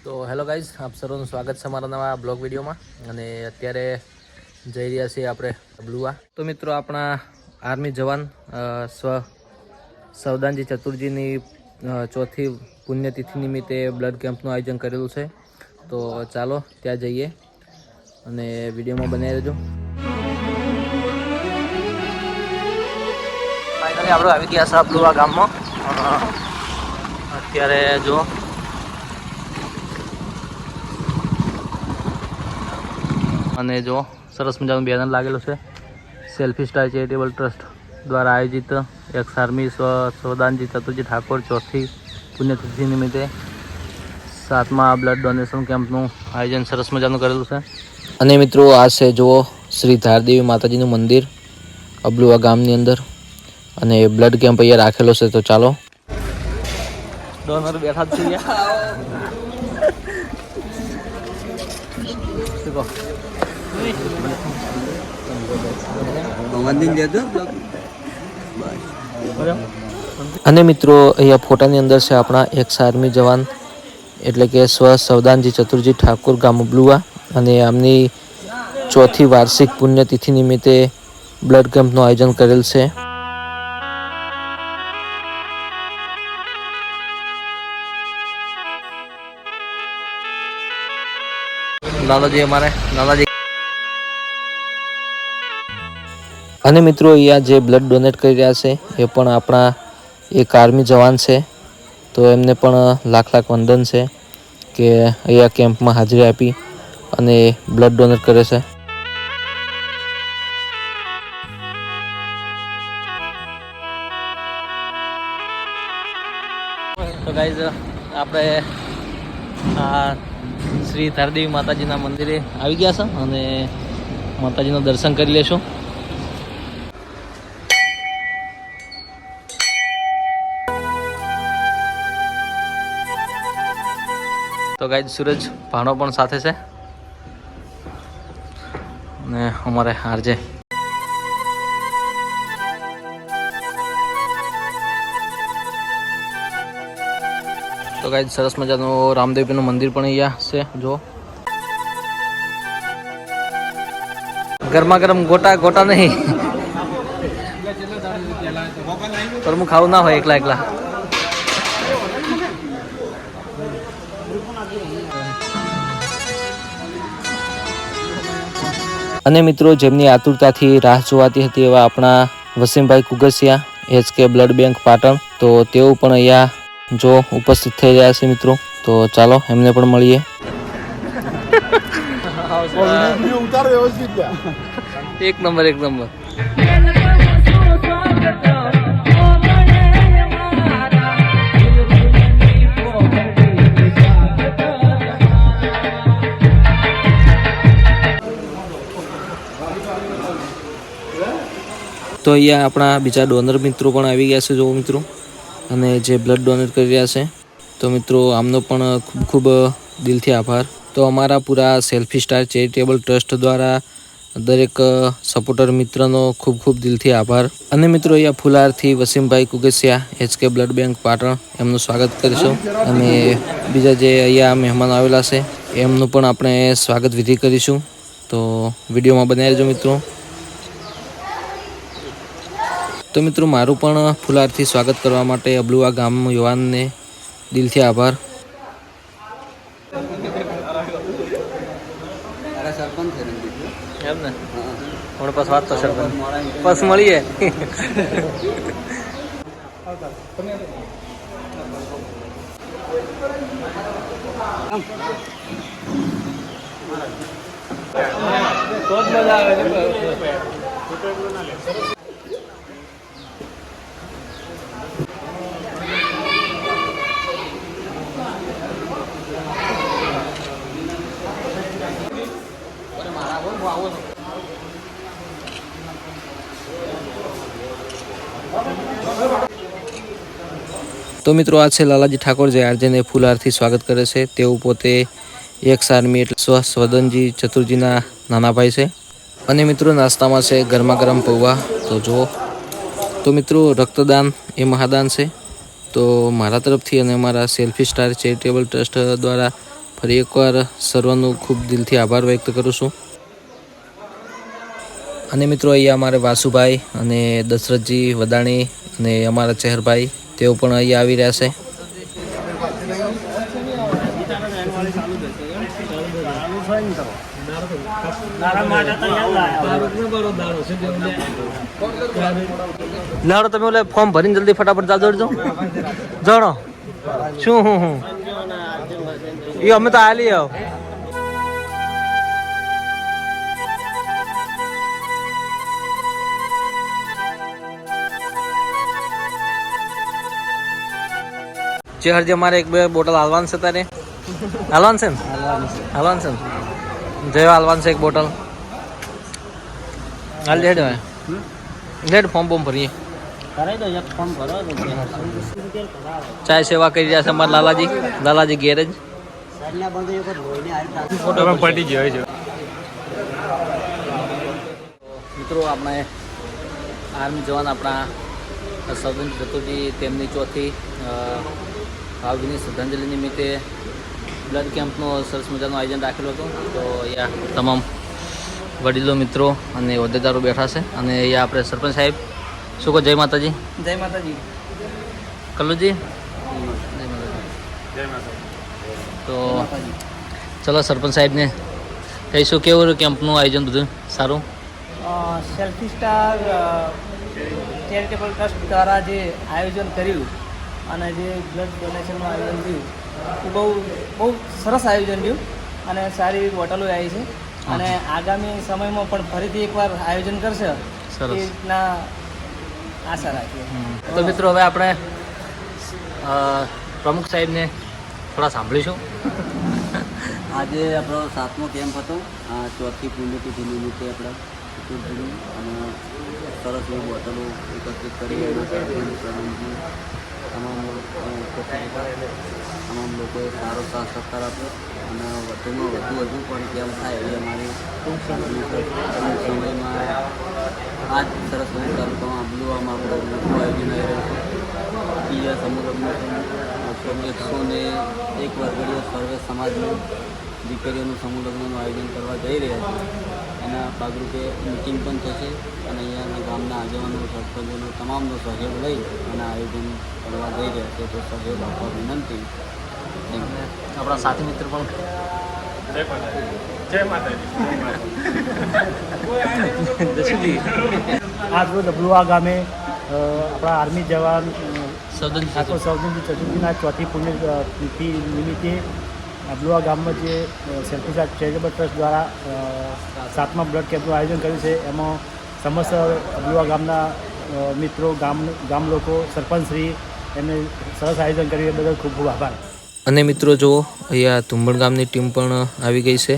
તો hello guys, આપ સર્વનું સ્વાગત છે મારા નવા બ્લોગ વિડીયોમાં. અને અત્યારે જઈ રહ્યા છીએ આપણે બ્લુઆ. તો મિત્રો, આપણા આર્મી જવાન સવદાનજી ચતુર્જીની ચોથી પુણ્યતિથિ નિમિત્તે બ્લડ કેમ્પનું આયોજન કરેલું છે. તો ચાલો ત્યાં જઈએ અને વિડીયોમાં બનાવી રહેજો. ફાઇનલી આપણે આવી ગયા છે બ્લુઆ ગામમાં. અત્યારે જો અને જો સરસ મજાનું બેનર લાગેલું છે. સેલ્ફી સ્ટાર ચેરિટેબલ ટ્રસ્ટ દ્વારા આયોજિત એક્સ આર્મી સવદાનજી ચતુર્જી ઠાકોર ચોથી પુણ્યતિથિ નિમિત્તે 7મા બ્લડ ડોનેશન કેમ્પનું આયોજન સરસ મજાનું કરેલું છે. અને મિત્રો, આ છે જુઓ શ્રી ધારદેવી માતાજીનું મંદિર અબલુઆ ગામની અંદર, અને બ્લડ કેમ્પ અહીંયા રાખેલો છે. તો ચાલો, ડોનર બેઠા જ છીએ. અને મિત્રો, અહીંયા ફોટાની અંદર છે આપણા એક્સ આર્મી જવાન એટલે કે સવદાનજી ચતુર્જી ઠાકોર ગામ બ્લુઆ, અને આમની ચોથી વાર્ષિક પુણ્યતિથિ નિમિત્તે બ્લડ કેમ્પનું આયોજન કરેલ છે. દાદાજી અમારે દાદાજી. અને મિત્રો, અહીંયા જે બ્લડ ડોનેટ કરી રહ્યા છે એ પણ આપણા એક આર્મી જવાન છે. તો એમને પણ લાખ લાખ વંદન છે કે અહીંયા કેમ્પમાં હાજરી આપી અને બ્લડ ડોનેટ કરે છે. તો ગાઈઝ, આપણે આ શ્રી ધારદેવી માતાજીના મંદિરે આવી ગયા છે અને માતાજીનું દર્શન કરી લેશું. તો ગાઈઝ, સૂરજ ભાણો પણ સાથે છે અને અમારે આરજે. તો ગાઈઝ, સરસ મજાનું રામદેવપીરનું મંદિર પણ અહીંયા છે. જો ગરમા ગરમ ગોટા નહીં, પરમું ખાવું ના હોય એકલા એકલા. અને મિત્રો, જેમની આતુરતાથી રાહ જોવાતી હતી એવા આપણા Wasimbhai Kugasiya HK blood bank Patan, તો તેઓ પણ અહીંયા જો ઉપસ્થિત થઈ રહ્યા છે મિત્રો. તો ચાલો એમને પણ મળીએ. એક નંબર. તો અહીંયા આપણા બીજા ડોનર મિત્રો પણ આવી ગયા છે જો મિત્રો, અને જે બ્લડ ડોનેટ કરી રહ્યા છે. તો મિત્રો, આમનો પણ ખૂબ ખૂબ દિલથી આભાર. તો અમારા પૂરા સેલ્ફી સ્ટાર ચેરિટેબલ ટ્રસ્ટ દ્વારા દરેક સપોર્ટર મિત્રનો ખૂબ ખૂબ દિલથી આભાર. અને મિત્રો, અહીંયા ફુલારથી Wasimbhai Kugasiya HK blood bank Patan એમનું સ્વાગત કરીશું. અને બીજા જે અહીંયા મહેમાનો આવેલા છે એમનું પણ આપણે સ્વાગત વિધિ કરીશું. તો વિડીયોમાં બનાવી રહેજો મિત્રો. તો મિત્રો, મારું પણ ફુલારથી સ્વાગત કરવા માટે અબલુઆ ગામ યુવાનને દિલથી આભાર. એમ ને, હમણાં પાસ વાત તો સરપંચ પાસ મળીએ. તો જ મજા આવે છે. તો મિત્રો, આ છે લાલાજી ઠાકોર જે આરજેને ફૂલહારથી સ્વાગત કરે છે. તેઓ પોતે એક્સ આર્મી એટલે સવદાનજી ચતુર્જીના નાના ભાઈ છે. અને મિત્રો, નાસ્તામાં છે ગરમા ગરમ પૌવા. તો જુઓ. તો મિત્રો, રક્તદાન એ મહાદાન છે. તો મારા તરફથી અને મારા સેલ્ફી સ્ટાર ચેરિટેબલ ટ્રસ્ટ દ્વારા ફરી એકવાર સર્વનો ખૂબ દિલથી આભાર વ્યક્ત કરું છું. અને મિત્રો અહીંયા અમારે વાસુભાઈ અને દશરથજી વદાણી અને અમારા ચહેરભાઈ તેઓ પણ અહીંયા આવી રહ્યા છે. લાડો તમે ઓલે ફોર્મ ભરીને જલ્દી ફટાફટ ચાલજો જાણો શું એ અમે તો આલી આવ. ચેહરજી અમારે એક બે બોટલ હાલવાન છે તારે હાલવાન છે ને હાલવાન છે ને જયો હાલવાન છે એક બોટલ હાલ લેડ લેડ ફોર્મ બોમ ભરીએ ચાય સેવા કરી રહ્યા છે અમારા લાલાજી ગેરેજ પટી ગયો છે. મિત્રો આપણે આર્મી જવાન આપણા સૌદન ચતુર્થી તેમની ચોથી ભાવભીની શ્રદ્ધાંજલિ નિમિત્તે બ્લડ કેમ્પનું સરસ મજાનું આયોજન રાખેલું હતું. તો અહીંયા તમામ વડીલો મિત્રો અને હોદ્દેદારો બેઠા છે અને અહીંયા આપણે સરપંચ સાહેબ શું કહો? જય માતાજી. જય માતાજી. કલ્લુજી જય માતાજી. તો ચલો સરપંચ સાહેબને કહીશું કેવું કેમ્પનું આયોજન બધું સારું. સેલ્ફી સ્ટાર ચેરિટેબલ ટ્રસ્ટ દ્વારા જે આયોજન કર્યું અને જે બ્લડ ડોનેશનનું આયોજન થયું એ બહુ સરસ આયોજન થયું અને સારી એવી બોટલો આવી છે અને આગામી સમયમાં પણ ફરીથી એકવાર આયોજન કરશે એ રીતના આશા રાખીએ. તો મિત્રો હવે આપણે પ્રમુખ સાહેબને થોડા સાંભળીશું. આજે આપણો 7મો કેમ્પ હતો. ચોથી પુણ્યતિથિ નિમિત્તે આપણે અને સરસ એવી બોટલો એકત્રિત કરી તમામ લોકોએ સારો સાથ સહકાર આપ્યો અને વધુમાં વધુ પણ કેમ્પ થાય એવી અમારી સમયમાં આ જ સરસ તાલુકામાં આબલુવામાં આપણું મોટું આયોજન આવી રહ્યું છે. બીજા સમુદ્રનું 101 વર્ગડીય સર્વે સમાજની દીકરીઓનું સમૂહ લગ્નનું આયોજન કરવા જઈ રહ્યા છે. એના ભાગરૂપે મિટિંગ પણ થશે અને અહીંયાના ગામના આગેવાનો સરપંચોનો તમામનો સહયોગ લઈ અને આયોજન કરવા જઈ રહ્યા છે. તો સહયોગ આપવા વિનંતી. આપણા સાથી મિત્ર પણ જય માતાજી. આજ રોજ અબલુઆ ગામે આપણા આર્મી જવાન સૌદનજી ચતુર્થીના ચોથી પુણ્યતિથિ નિમિત્તે અબલુઆ ગામમાં જે સેલ્ફી સ્ટાર ચેરિટેબલ ટ્રસ્ટ દ્વારા 7મા બ્લડ કેમ્પનું આયોજન કર્યું છે. એમાં સમસ્ત અબલુઆ ગામના મિત્રો ગામ લોકો સરપંચશ્રી એમને સરસ આયોજન કર્યું એ બદલ ખૂબ ખૂબ આભાર. અને મિત્રો જુઓ અહીંયા તુંબણ ગામની ટીમ પણ આવી ગઈ છે.